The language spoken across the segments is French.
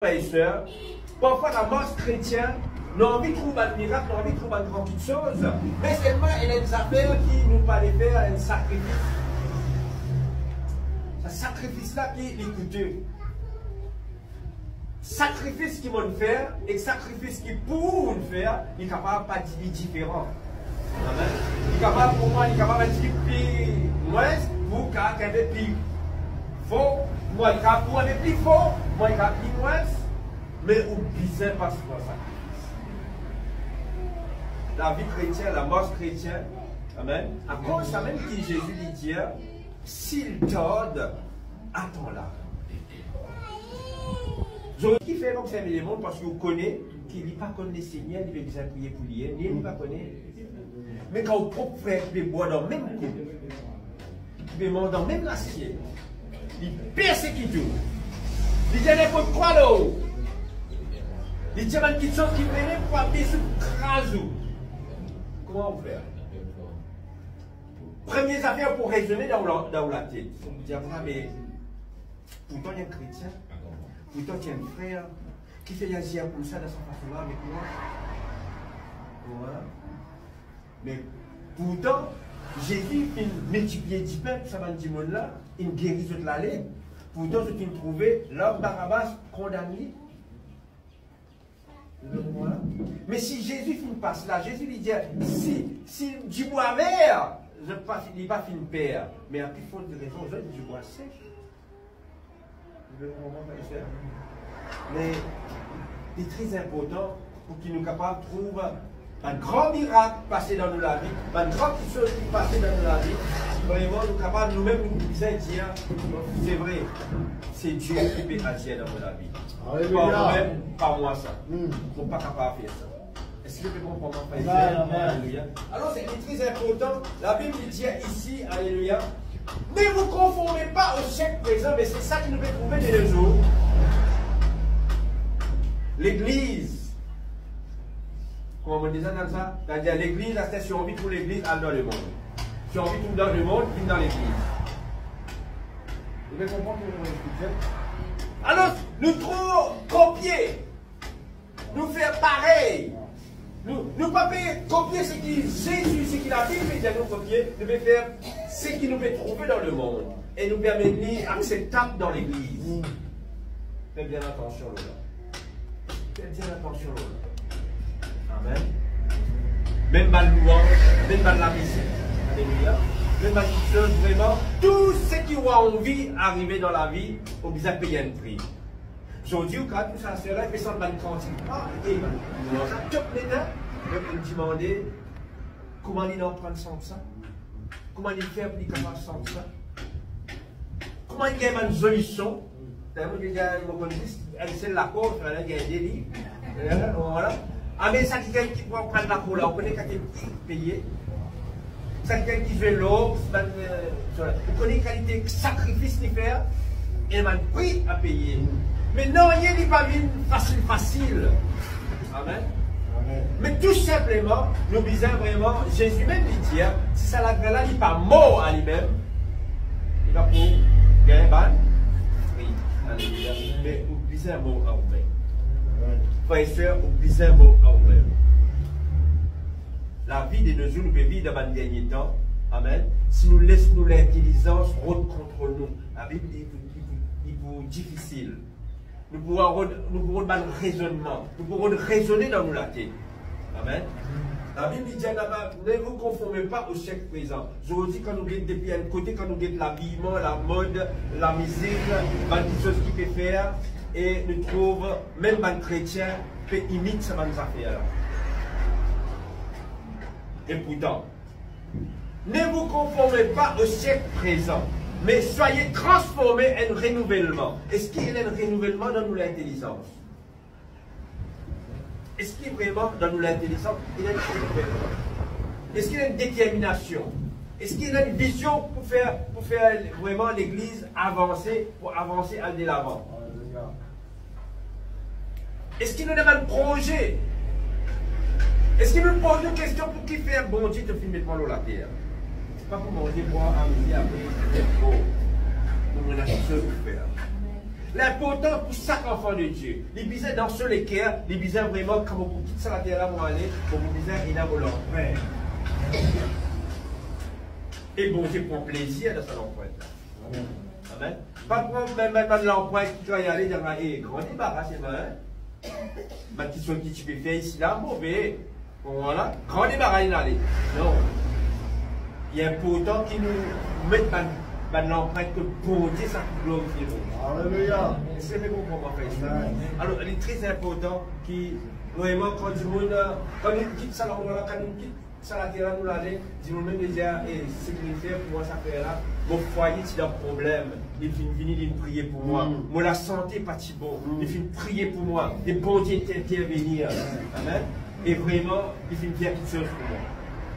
frères et sœurs, parfois la masse chrétienne, nous avons envie de trouver un miracle, nous avons envie de trouver une grande chose, mais seulement elle a une affaire qui nous paraît faire un sacrifice. Ce sacrifice-là qui est coûteux. Sacrifice qu'ils vont faire et sacrifice qu'ils pourront faire, il est capable pas de dire différent. Amen. Il est capable pour moi, il est capable de dire plus moins pour qu'il y ait plus faux. Moi, il est capable pour plus faux, moi, il est capable plus moins, mais oubliez pas ce qu'on sacrifice. La vie chrétienne, la mort chrétienne, amen. À cause ça même qui Jésus lui dit, s'il t'orde, attends-là. J'aurais qui fait comme ça les mondes parce que vous connaissez qu'il n'est pas connu les seigneurs, il veut besoin de prier pour lui, ni il ne pas connaître. Mais quand vous propre frère qui boit dans le même coup, qui veut manger dans le même assiette, il persécute tout. Il dit il faut croire là-haut. Il dit qu'il y a qui viennent pour appeler ce crasou. Comment on fait? Première affaire pour raisonner dans la tête. Vous dire, mais pourtant il y a un chrétien, pourtant il y a un frère qui fait agir comme ça dans sa façon-là avec moi. Voilà. Mais pourtant, Jésus a multiplié 10 pains, ça va dire là, il guérit toute l'allée. Pourtant, je viens trouver l'homme Barabbas condamné. Voilà. Mais si Jésus finit pas cela, Jésus lui dit, si du bois vert, je ne pas fin père, mais à plus faute de raison, je du bois sec. Mais c'est très important pour qu'il nous capable de trouver un grand miracle passé dans nos la vie, une grande chose qui passe dans nos la vie. Vraiment, nous capables nous-mêmes nous dire, c'est vrai, c'est Dieu qui peut agir dans la vie. Pas moi-même, pas moi ça. Nous ne sommes pas capables de faire ça. Est-ce que vous comprenez comment faire ça? Alléluia. Alors c'est très important. La Bible dit ici, alléluia. Ne vous conformez pas au siècle présent, mais c'est ça qui nous fait trouver de nos jours. L'Église. Comment on dit ça dans ça? C'est-à-dire l'Église, c'est si on vit pour l'Église, elle dans le monde. Si on vit tout dans le monde, vit dans l'Église. Vous pouvez comprendre ce que je veux dire? Alors, nous trop copier, nous faire pareil. Nous pas copier ce qui Jésus, ce qu'il a dit, mais nous copier, nous devons faire ce qui nous fait trouver dans le monde et nous permettre d'être acceptable dans l'Église. Faites bien attention là. Faites bien attention là. Amen. Même mal louange, même mal la musique. Alléluia. Même mal toute chose, vraiment. Tout ce qui ont envie d'arriver dans la vie, on besoin de payer un prix. Aujourd'hui, quand tout ça se fait, il fait ça dans une cantine. Ah, et on a tout maintenant. On me demander comment il en prend sans ça. Comment il fait pour qu'il fasse sans ça. Comment il gagne une solution. C'est la cour, il y a des livres. Voilà. Ah, mais ça, quelqu'un qui prend la cour là, on connaît quelqu'un qui paye. C'est quelqu'un qui fait l'eau, vous connaissez la qualité de sacrifice qu'il fait, et il a un prix à payer. Mais non, rien n'est pas facile. Amen. Amen. Mais tout simplement, nous disons vraiment, Jésus même dit, si ça la grâce là, il n'est pas mort à lui-même, il va pour gagner un ban. Oui, alléluia. Mais oubliez un mot à vous-même. Frères et sœurs, oubliez un mot à vous-même. La vie de nos jours, nous pouvons vivre dans le dernier temps. Amen. Si nous laissons l'intelligence rôde contre nous, la Bible dit qu'il est difficile. Nous pourrons avoir un raisonnement. Nous pourrons raisonner dans la tête. Amen. La Bible dit ne vous conformez pas au siècle présent. Je vous dis, quand nous guettons depuis un côté, quand nous guettons l'habillement, la mode, la musique, des choses qu'il peut faire, et nous trouvons, même les chrétiens, peut imiter ces affaires-là. Et pourtant, ne vous conformez pas au siècle présent, mais soyez transformés en renouvellement. Est-ce qu'il y a un renouvellement dans nous l'intelligence? Est-ce qu'il y a vraiment dans nous l'intelligence? Il y a un renouvellement. Est-ce qu'il y a une détermination? Est-ce qu'il y a une vision pour faire vraiment l'Église avancer, pour avancer aller de l'avant? Est-ce qu'il y a un projet? Est-ce qu'il nous pose une question pour qui faire bon Dieu te filmer devant la terre? Ce n'est pas pour manger, boire, amuser, après, être beau. Nous, on a quelque chose à faire. L'important pour chaque enfant de Dieu. Les bizarres dans ce l'équerre, les bizarres vraiment, quand vous quittez ça la terre là, pour aller, pour vous bizarres, il a vos l'empreinte. Et bon Dieu prend plaisir dans son empreinte. Amen. Pas prendre même l'empreinte qui va y aller dans la grand débarras, c'est vrai. Ma petite chose que tu peux faire ici, là, mauvais. Voilà, grand débarras, il aller. Non. Il est important qu'il nous mette l'empreinte que bon Dieu, ça glorifie. Alléluia. C'est vrai qu'on comprend faire. Alors, il est très important qui, vraiment, quand du monde, quand il quitte ça, quand il quitte ça, la terre, nous l'aller, dis-nous même déjà, et sécurité pour moi, ça fait là, mon foyer, c'est un problème. Il finit venir prier pour moi. Moi, la santé, pas si bon. Il finit prier pour moi. Et bon Dieu, intervenir. Amen. Et vraiment, il finit faire quelque chose pour moi.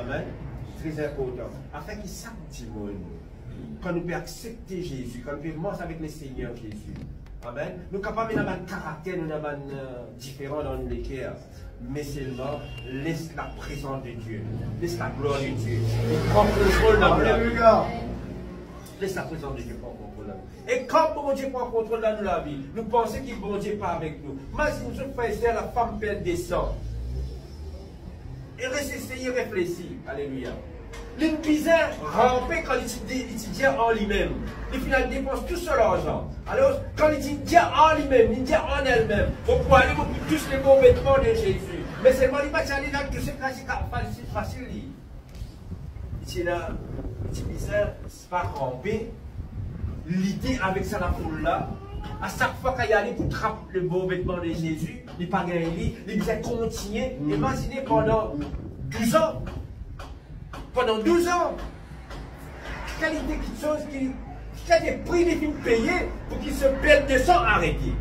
Amen. Très important. Afin qu'il sache, petit monde, quand nous pouvons accepter Jésus, quand nous pouvons marcher avec le Seigneur Jésus. Amen. Nous sommes capables d'avoir un caractère, nous avons différent dans nos cœurs. Mais seulement, laisse la présence de Dieu. Laisse la gloire de Dieu. Prends contrôle dans la vie. Laisse la présence de Dieu prendre contrôle dans la vie. Et quand bon Dieu prend contrôle dans la vie, nous pensons qu'il bon Dieu pas avec nous. Mais si nous sommes frères, la femme perd des sangs. Et essayez de réfléchir. Alléluia. L'une bizarre rampée quand il dit en lui-même. Et puis il dépense tout son argent. Alors, quand il dit en lui-même, il dit en elle-même. Vous pouvez aller pour tous les bons vêtements de Jésus. Mais seulement il va aller dans tout ce qui est facile. Il dit là, il dit bizarre, c'est pas rampé. L'idée avec ça, la foule là. À chaque fois qu'il y a pour trapper le beau vêtement de Jésus, il n'est pas gagné, il disait continuer. Imaginez pendant 12 ans. Pendant 12 ans, quelle était quelque chose qui a des prix des films payés pour qu'ils se perdent de sang arrêtés.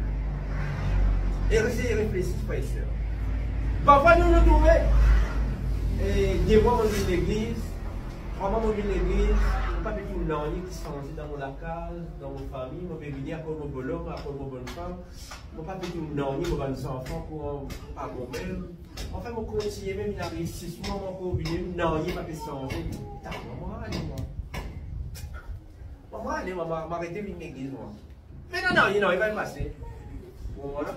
Et réfléchissez, frères et sœurs. Parfois, nous nous trouvons, et des mois, on vit l'église, 3 mois, on vit l'église, pas de tout le monde qui sont dans la case, dans nos familles, on peut venir à mon bon homme, à mon bonne femme, on pas de tout le monde, on va nos enfants pour pas moi-même. Enfin, mon conseiller, même il arrive 6 mois, mon coach, non, il m'a fait changer. Maman, allez, moi. Maman, allez, maman, m'arrêter de l'église, moi. Mais non, il va le passer. Bon, voilà.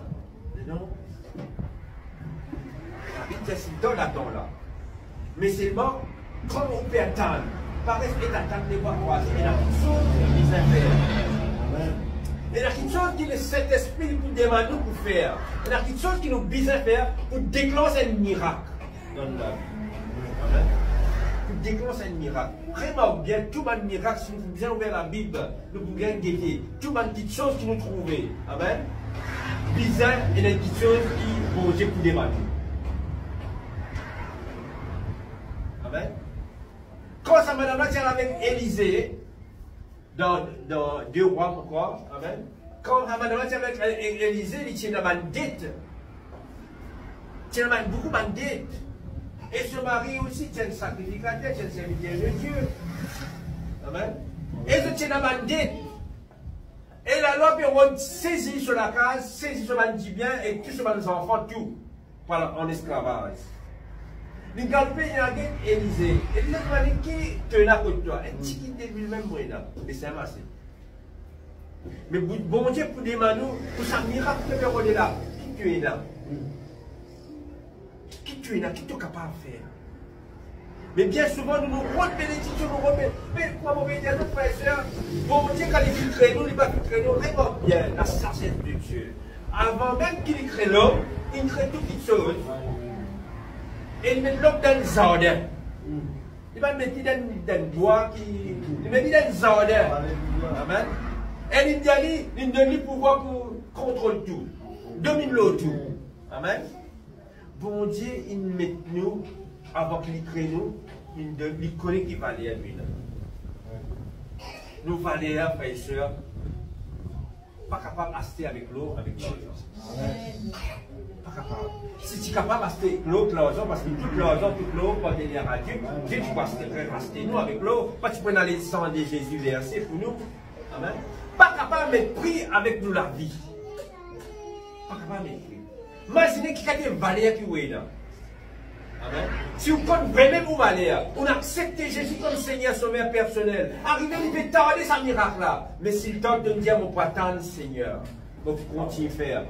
Non. Il est dans la temps là. Mais seulement, quand on peut attendre, par respect d'attendre les voies croisées, il y a quelque chose qui nous intéresse. Il y a quelque chose qui le Saint-Esprit nous demande pour faire. Il y a quelque chose qui nous vise à faire pour déclencher un miracle dans la vie. Pour déclencher un miracle. Vraiment bien, tout le miracle, si nous pouvons bien ouvrir la Bible, nous pouvons bien guetter. Tout le petites choses qui nous trouvent. Amen. Bizarre, il y a quelque chose qui vont Dieu pour demander. Amen. Quand ça m'a demandé avec Élisée, dans 2 rois, pourquoi? Amen. Quand ça m'a demandé avec Élisée, il tient une dette. Il tient beaucoup de dette. Et son mari aussi tient un sacrificateur, tient un serviteur de Dieu. Amen. Et il tient une dette. Et la loi peut saisir sur la case, saisir sur le bien et tous sur les enfants, tout, en esclavage. Le galpé, il y a un Élisée. Et il a dit qui te l'a pour toi. Et qui te lui-même, moi, et c'est amassé. Mais bon Dieu, pour demander, pour ça, miracle, tu peux regarder là. Qui tu es là? Qui tu es là? Qui tu es capable de faire? Mais bien souvent, nous nous rendons bénédiction, nous rendons. Mais quoi, mon bénédiction, nos frères et sœurs, bon Dieu, quand il filtre nous, il va filtrer nous vraiment bien, la sagesse de Dieu. Avant même qu'il crée l'homme, il crée toutes les choses. Et il met l'homme dans le jardin. Il va le mettre dans le bois, il met dans le jardin. Amen. Et il dit, il donne le pouvoir pour contrôler tout, domine le tout. Amen. Bon Dieu, il met nous, avant qu'il crée nous, il connaît qui va aller à lui. Nous valons, frères et sœurs, pas capable d'acheter avec l'eau, avec l'argent. Pas capable. Si tu es capable d'acheter l'eau, l'argent, parce que toute l'argent, toute l'eau, pour venir à Dieu, Dieu, tu vas acheter nous avec l'eau, pas tu peux aller sang de Jésus versé pour nous. Amen. Pas capable de mettre prix avec nous la vie. Pas capable de mettre prix. Imaginez qu'il y a des valeurs qui sont là. Amen. Si vous comprenez vous malheur, on accepte Jésus comme Seigneur Sauveur personnel. Arrivez, il peut tarder sa miracle là. Mais s'il tente de me dire, mon pas attendre Seigneur, vous continuez à faire.